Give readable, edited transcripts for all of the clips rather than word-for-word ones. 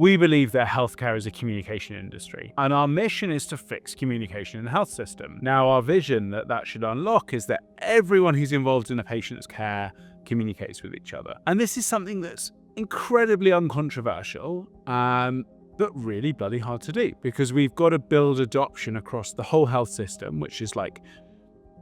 We believe that healthcare is a communication industry, and our mission is to fix communication in the health system. Now, our vision that should unlock is that everyone who's involved in a patient's care communicates with each other. And this is something that's incredibly uncontroversial, but really bloody hard to do, because we've got to build adoption across the whole health system, which is like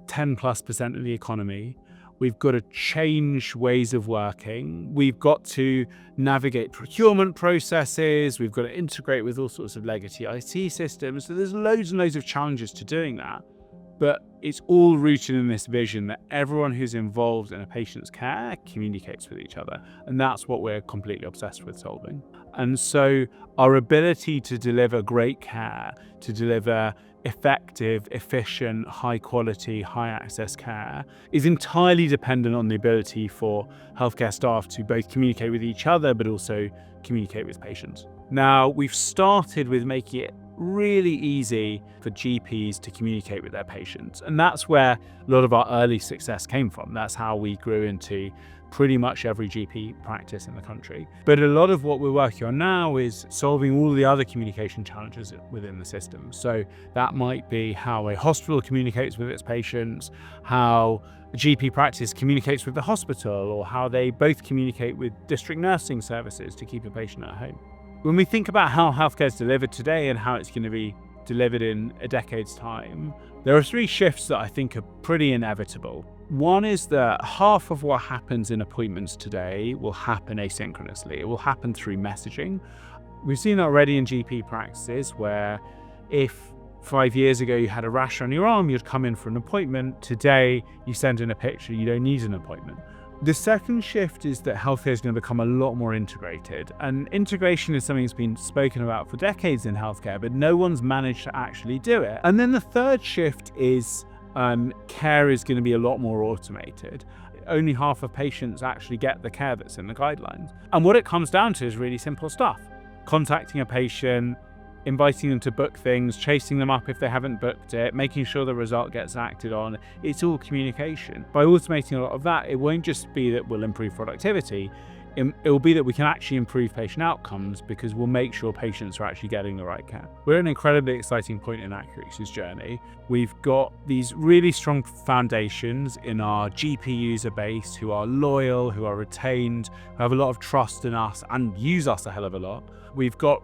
10+% of the economy. We've got to change ways of working. We've got to navigate procurement processes. We've got to integrate with all sorts of legacy IT systems. So there's loads and loads of challenges to doing that. But it's all rooted in this vision that everyone who's involved in a patient's care communicates with each other. And that's what we're completely obsessed with solving. And so our ability to deliver great care, to deliver effective, efficient, high quality, high access care is entirely dependent on the ability for healthcare staff to both communicate with each other, but also communicate with patients. Now, we've started with making it really easy for GPs to communicate with their patients. And that's where a lot of our early success came from. That's how we grew into pretty much every GP practice in the country. But a lot of what we're working on now is solving all the other communication challenges within the system. So that might be how a hospital communicates with its patients, how a GP practice communicates with the hospital, or how they both communicate with district nursing services to keep a patient at home. When we think about how healthcare is delivered today and how it's going to be delivered in a decade's time, there are 3 shifts that I think are pretty inevitable. One is that half of what happens in appointments today will happen asynchronously. It will happen through messaging. We've seen that already in GP practices where if 5 years ago you had a rash on your arm, you'd come in for an appointment. Today, you send in a picture, you don't need an appointment. The second shift is that healthcare is going to become a lot more integrated. And integration is something that's been spoken about for decades in healthcare, but no one's managed to actually do it. And then the third shift is care is going to be a lot more automated. Only half of patients actually get the care that's in the guidelines. And what it comes down to is really simple stuff. Contacting a patient, inviting them to book things, chasing them up if they haven't booked it, making sure the result gets acted on. It's all communication. By automating a lot of that, it won't just be that we'll improve productivity. It will be that we can actually improve patient outcomes because we'll make sure patients are actually getting the right care. We're at an incredibly exciting point in Accufolks' journey. We've got these really strong foundations in our GP user base who are loyal, who are retained, who have a lot of trust in us and use us a hell of a lot. We've got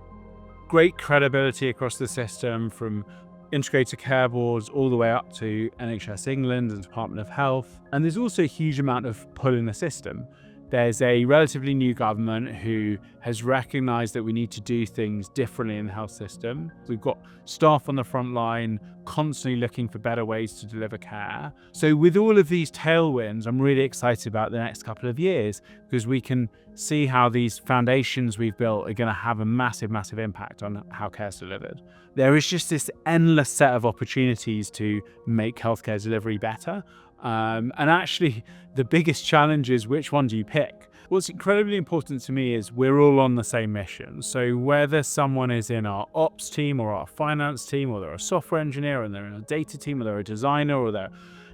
great credibility across the system, from integrated care boards all the way up to NHS England and Department of Health. And there's also a huge amount of pull in the system. There's a relatively new government who has recognised that we need to do things differently in the health system. We've got staff on the front line constantly looking for better ways to deliver care. So with all of these tailwinds, I'm really excited about the next couple of years because we can see how these foundations we've built are going to have a massive, massive impact on how care is delivered. There is just this endless set of opportunities to make healthcare delivery better. And actually, the biggest challenge is which one do you pick? What's incredibly important to me is we're all on the same mission. So whether someone is in our ops team or our finance team, or they're a software engineer and they're in a data team, or they're a designer, or they're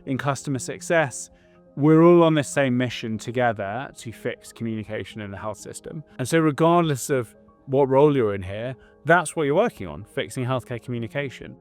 in customer success, we're all on the same mission together to fix communication in the health system. And so regardless of what role you're in here, that's what you're working on, fixing healthcare communication.